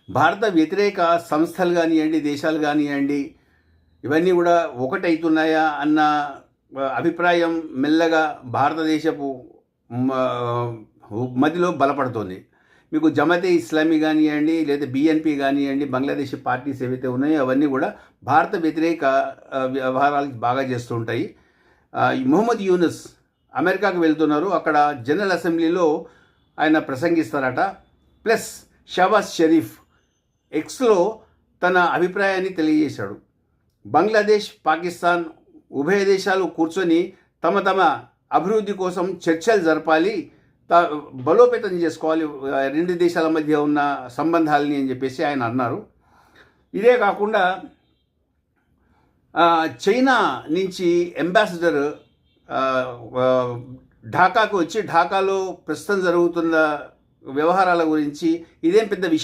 భారత వ్యతిరేక సంస్థలు కానివ్వండి, దేశాలు కానివ్వండి, ఇవన్నీ కూడా ఒకటవుతున్నాయా అన్న అభిప్రాయం మెల్లగా భారతదేశపు మధ్యలో బలపడుతుంది. మీకు జమాతే ఇస్లామీ కానివ్వండి, లేదా బిఎన్పి కానివ్వండి, బంగ్లాదేశ్ పార్టీస్ ఏవైతే ఉన్నాయో అవన్నీ కూడా భారత వ్యతిరేక వ్యవహారాలు బాగా చేస్తుంటాయి. మొహమ్మద్ యూనుస్ అమెరికాకు వెళ్తున్నారు. అక్కడ జనరల్ అసెంబ్లీలో ఆయన ప్రసంగిస్తారట. ప్లస్ షహబాజ్ షరీఫ్ ఎక్స్లో తన అభిప్రాయాన్ని తెలియజేశాడు. బంగ్లాదేశ్, పాకిస్తాన్ ఉభయ దేశాలు కూర్చొని తమ తమ అభివృద్ధి కోసం చర్చలు జరపాలి, బలోపేతం చేసుకోవాలి రెండు దేశాల మధ్య ఉన్న సంబంధాలని అని చెప్పేసి ఆయన అన్నారు. ఇదే కాకుండా చైనా నుంచి అంబాసిడర్ ఢాకాకు వచ్చి ఢాకాలో ప్రస్తుతం జరుగుతున్న వ్యవహారాల గురించి ఇదేం పెద్ద విషయం